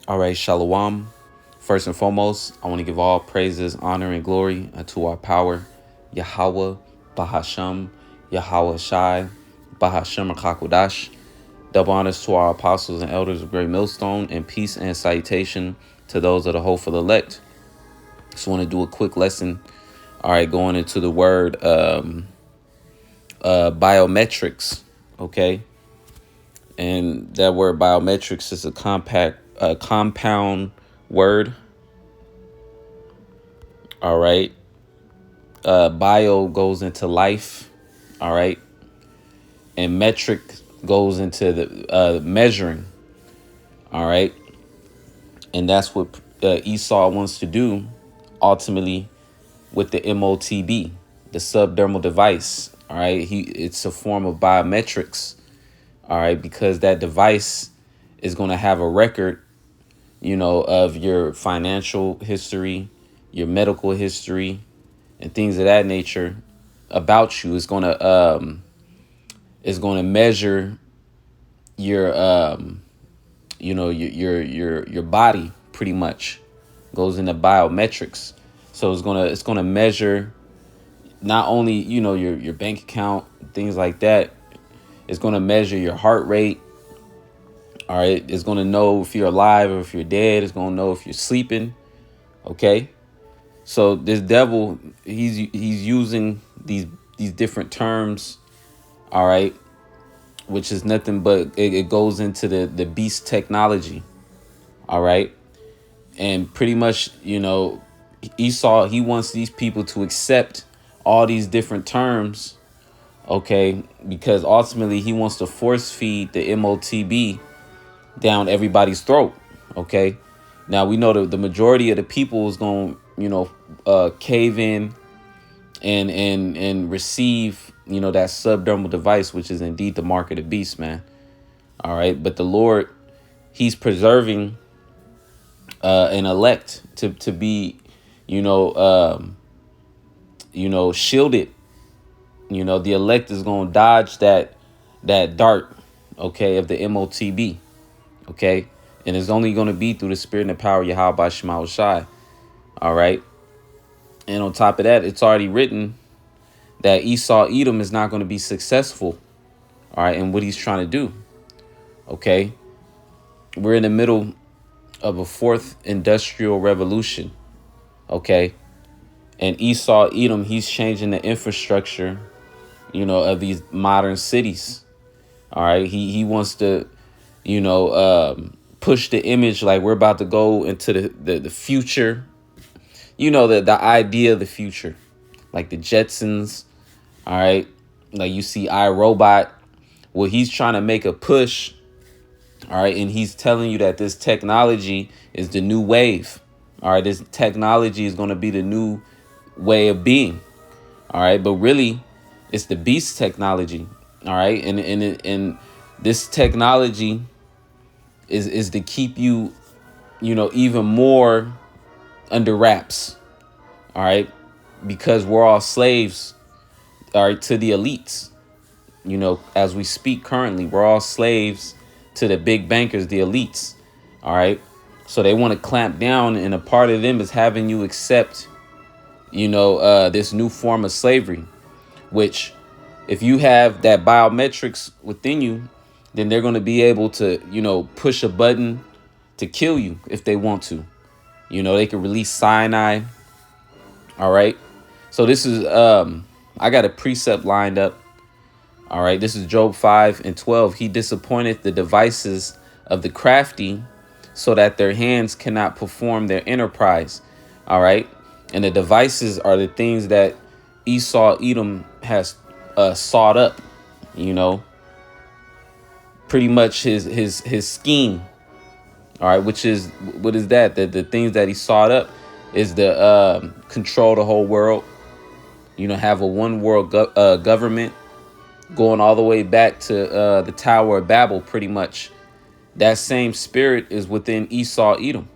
All right, Shalom. First and foremost, I want to give all praises, honor, and glory unto our power, Yahweh, Bahasham, Yahweh Shai, Bahasham Hakodash. Double honors to our apostles and elders of Great Millstone, and peace and salutation to those of the hopeful elect. Just want to do a quick lesson. All right, going into the word biometrics. Okay, and that word biometrics is a compound word. All right. Bio goes into life. All right. And metric goes into the measuring. All right. And that's what Esau wants to do ultimately with the MOTB, the subdermal device. All right. It's a form of biometrics. All right. Because that device is going to have a record, of your financial history, your medical history, and things of that nature about you. Is going to measure your your body. Pretty much goes into biometrics. So it's gonna measure not only your bank account, things like that. It's gonna measure your heart rate. All right, it's gonna know if you're alive or if you're dead. It's gonna know if you're sleeping. Okay. So this devil, he's using these different terms, all right, which is nothing but it goes into the beast technology, all right, and pretty much Esau, he wants these people to accept all these different terms, okay, because ultimately he wants to force feed the MOTB down everybody's throat, okay. Now we know the majority of the people is going cave in and receive that subdermal device, which is indeed the mark of the beast, man. All right, but the Lord, he's preserving an elect to be shielded. The elect is going to dodge that dart, okay, of the MOTB, okay, and it's only going to be through the spirit and the power of Yahweh Shema Shai. All right, and on top of that, it's already written that Esau Edom is not going to be successful, all right, in what he's trying to do. Okay, we're in the middle of a fourth industrial revolution. Okay, and Esau Edom, he's changing the infrastructure, of these modern cities. All right, he wants to, push the image like we're about to go into the future. The idea of the future, like the Jetsons. All right, like you see iRobot. Well, he's trying to make a push. All right, and he's telling you that this technology is the new wave. All right, this technology is going to be the new way of being. All right, but really, it's the beast technology. All right, and this technology is to keep you, even more under wraps. All right, because we're all slaves. All right, to the elites. As we speak currently, we're all slaves to the big bankers, the elites. All right. So they want to clamp down, and a part of them is having you accept, this new form of slavery, which if you have that biometrics within you, then they're going to be able to, push a button to kill you if they want to. They can release cyanide. All right. So this is I got a precept lined up. All right, this is Job 5:12. He disappointed the devices of the crafty so that their hands cannot perform their enterprise. All right, and the devices are the things that Esau Edom has sought up. Pretty much his scheme. All right, which is what is that? The things that he sought up is the control the whole world. Have a one world government. Going all the way back to the Tower of Babel, pretty much. That same spirit is within Esau Edom,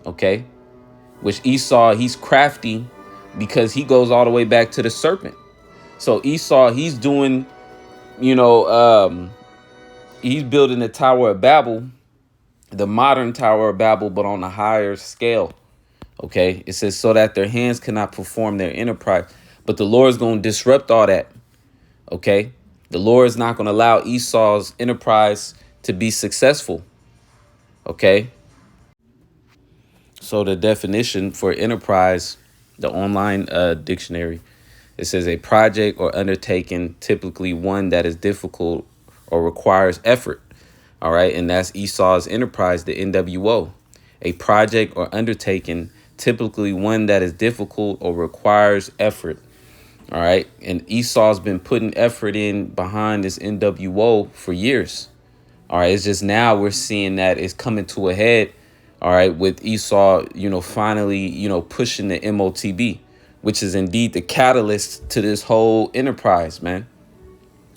okay? Which Esau, he's crafty because he goes all the way back to the serpent. So Esau, he's doing, he's building the Tower of Babel the modern Tower of Babel, but on a higher scale. Okay, it says so that their hands cannot perform their enterprise. But the Lord is going to disrupt all that. Okay, the Lord is not going to allow Esau's enterprise to be successful. Okay, so the definition for enterprise, the online dictionary, it says a project or undertaking, typically one that is difficult or requires effort. All right, and that's Esau's enterprise, the NWO. A project or undertaking, typically one that is difficult or requires effort. All right, and Esau's been putting effort in behind this NWO for years. All right, it's just now we're seeing that it's coming to a head. All right, with Esau, finally, pushing the MOTB, which is indeed the catalyst to this whole enterprise, man.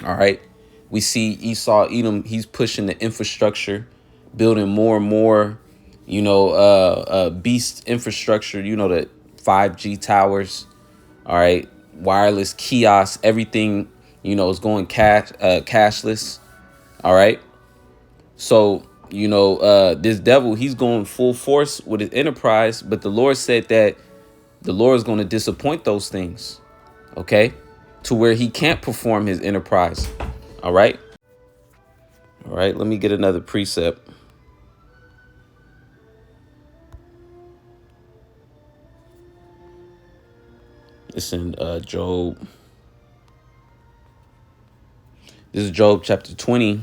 All right, we see Esau Edom, he's pushing the infrastructure, building more and more, beast infrastructure, the 5G towers. All right, wireless kiosks, everything, is going cashless. All right. So, this devil, he's going full force with his enterprise. But the Lord said that the Lord is going to disappoint those things. Okay. To where he can't perform his enterprise. All right. All right. Let me get another precept. It's in Job. This is Job chapter 20.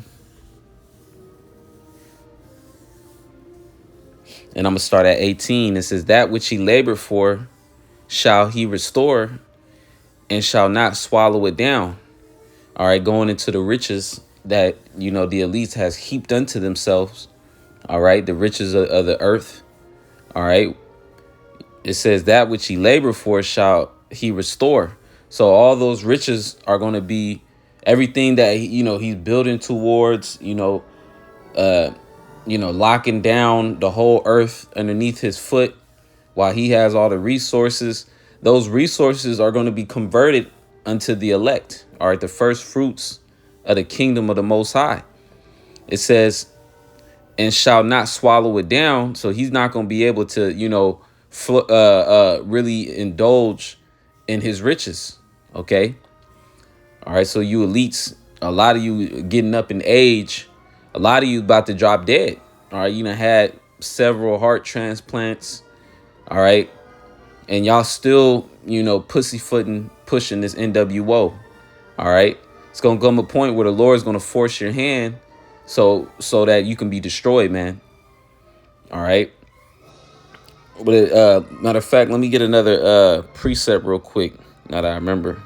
And I'm going to start at 18. It says, that which he labored for shall he restore and shall not swallow it down. All right, going into the riches that, the elites has heaped unto themselves. All right, the riches of the earth. All right. It says that which he labored for shall he restore. So all those riches are going to be everything that, he's building towards, locking down the whole earth underneath his foot while he has all the resources. Those resources are going to be converted unto the elect. All right, the first fruits of the kingdom of the Most High. It says, and shall not swallow it down. So he's not going to be able to, really indulge in his riches. Okay. All right. So you elites, a lot of you getting up in age, a lot of you about to drop dead. All right. You done had several heart transplants. All right. And y'all still, pussyfooting, pushing this NWO. All right. It's going to come a point where the Lord is going to force your hand so that you can be destroyed, man. All right. But matter of fact, let me get another precept real quick. Now that I remember.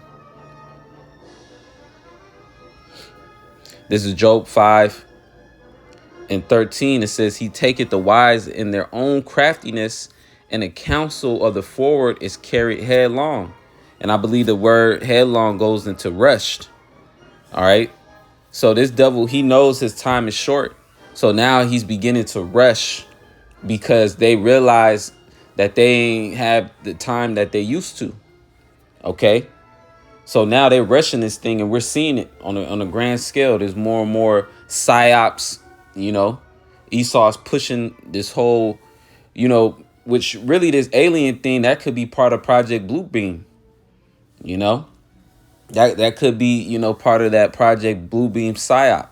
This is Job 5:13. It says, he taketh the wise in their own craftiness, and the counsel of the forward is carried headlong. And I believe the word headlong goes into rushed. All right. So this devil, he knows his time is short. So now he's beginning to rush because they realize that they ain't have the time that they used to. Okay. So now they're rushing this thing, and we're seeing it on a grand scale. There's more and more psyops, Esau's pushing this whole, which really this alien thing that could be part of Project Bluebeam, that could be, part of that Project Bluebeam psyop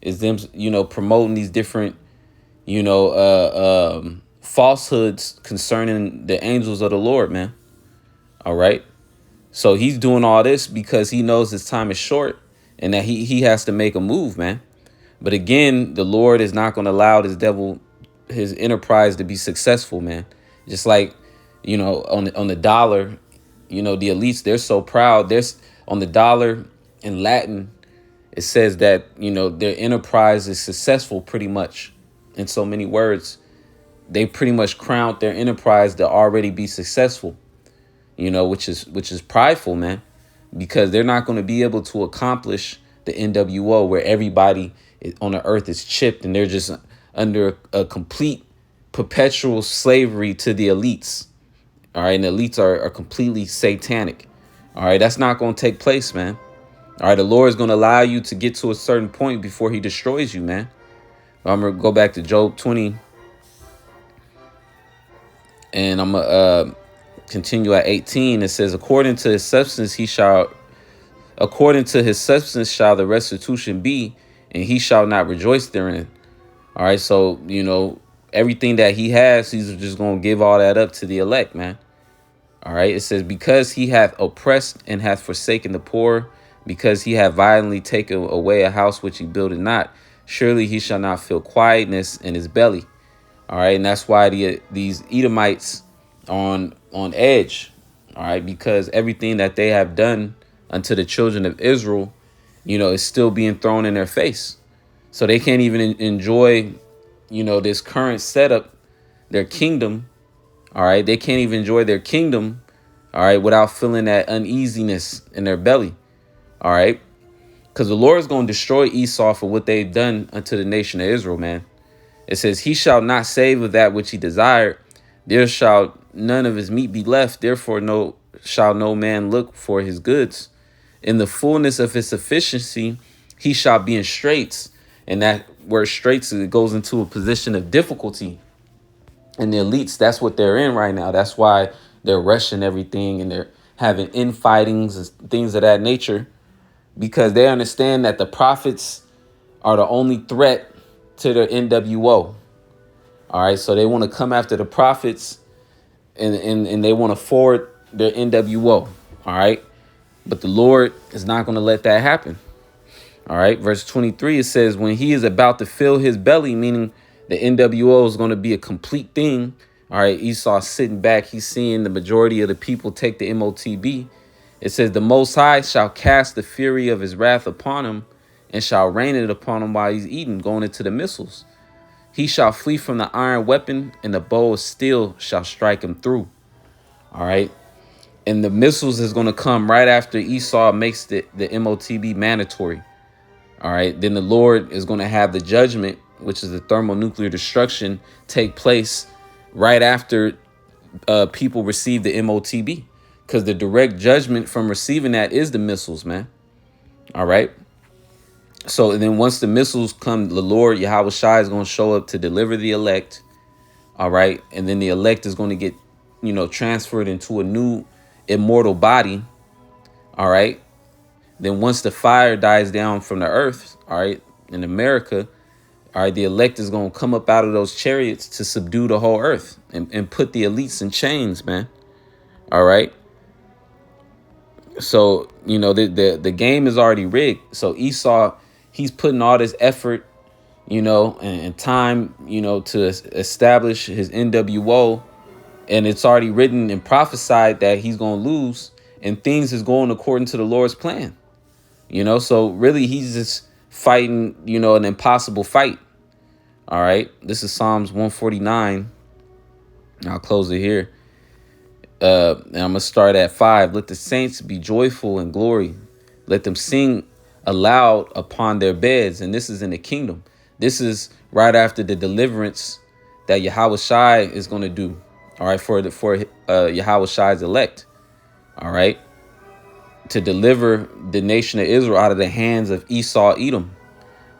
is them, promoting these different, falsehoods concerning the angels of the Lord, man. All right. So he's doing all this because he knows his time is short and that he has to make a move, man. But again, the Lord is not going to allow this devil, his enterprise, to be successful, man. Just like, on the dollar, the elites, they're so proud. There's on the dollar in Latin, it says that, their enterprise is successful pretty much. In so many words, they pretty much crowned their enterprise to already be successful, which is prideful, man, because they're not going to be able to accomplish the NWO where everybody on the earth is chipped and they're just under a complete perpetual slavery to the elites. All right. And the elites are completely satanic. All right. That's not going to take place, man. All right. The Lord is going to allow you to get to a certain point before he destroys you, man. I'm going to go back to Job 20, and I'm going to continue at 18. It says, according to his substance shall the restitution be, and he shall not rejoice therein. All right, so, everything that he has, he's just going to give all that up to the elect, man. All right, it says, because he hath oppressed and hath forsaken the poor, because he hath violently taken away a house which he builded not, surely he shall not feel quietness in his belly. All right, and that's why these Edomites on edge. All right, because everything that they have done unto the children of Israel, is still being thrown in their face. So they can't even enjoy, this current setup, their kingdom. All right, they can't even enjoy their kingdom, all right, without feeling that uneasiness in their belly. All right, because the Lord is going to destroy Esau for what they've done unto the nation of Israel, man. It says, he shall not save of that which he desired. There shall none of his meat be left. Therefore shall no man look for his goods. In the fullness of his sufficiency, he shall be in straits. And that word straits, it goes into a position of difficulty. And the elites, that's what they're in right now. That's why they're rushing everything and they're having infightings and things of that nature, because they understand that the prophets are the only threat to their NWO. All right, so they want to come after the prophets and they want to forward their NWO. All right, but the Lord is not going to let that happen. All right, verse 23, it says, when he is about to fill his belly, meaning the NWO is going to be a complete thing. All right, Esau sitting back, he's seeing the majority of the people take the MOTB. It says, the Most High shall cast the fury of his wrath upon him and shall rain it upon him while he's eating, going into the missiles. He shall flee from the iron weapon, and the bow of steel shall strike him through. All right. And the missiles is going to come right after Esau makes the MOTB mandatory. All right. Then the Lord is going to have the judgment, which is the thermonuclear destruction, take place right after people receive the MOTB, because the direct judgment from receiving that is the missiles, man. All right. So then once the missiles come, the Lord Yahweh Shai is going to show up to deliver the elect. All right. And then the elect is going to get, transferred into a new immortal body. All right. Then once the fire dies down from the earth, all right, in America, all right, the elect is going to come up out of those chariots to subdue the whole earth and put the elites in chains, man. All right. So, the game is already rigged. So Esau, he's putting all this effort, and time, to establish his NWO. And it's already written and prophesied that he's going to lose, and things is going according to the Lord's plan. So really he's just fighting, an impossible fight. All right. This is Psalms 149. I'll close it here. And I'm going to start at 5. Let the saints be joyful in glory. Let them sing aloud upon their beds. And this is in the kingdom. This is right after the deliverance that Yahweh Shai is going to do. All right. For Yahweh Shai's elect. All right. To deliver the nation of Israel out of the hands of Esau, Edom.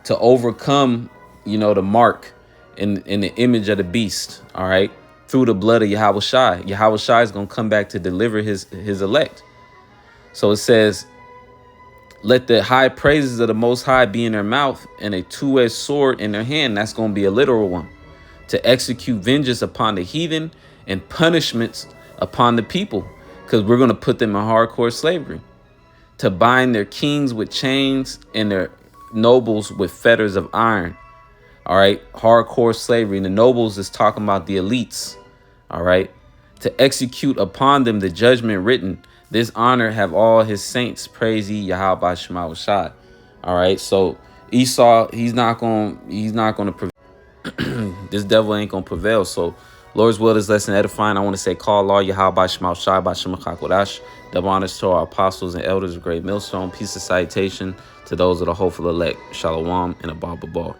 To overcome, the mark in the image of the beast. All right. Through the blood of Yahweh Shai. Yahweh Shai is going to come back to deliver his elect. So it says, let the high praises of the Most High be in their mouth and a two-edged sword in their hand. That's going to be a literal one. To execute vengeance upon the heathen and punishments upon the people. Because we're going to put them in hardcore slavery. To bind their kings with chains and their nobles with fetters of iron. All right. Hardcore slavery. And the nobles is talking about the elites. All right. To execute upon them the judgment written. This honor have all his saints. Praise ye Yahweh Shema Shai. All right. So Esau, he's not going to prevail. This devil ain't going to prevail. So Lord's will is lesson edifying. I want to say, call all Yahweh Shema Shai B'Shem HaKodash. Double honors to our apostles and elders of Great Millstone. Peace and salutation to those of the hopeful elect. Shalom and Abba Ball.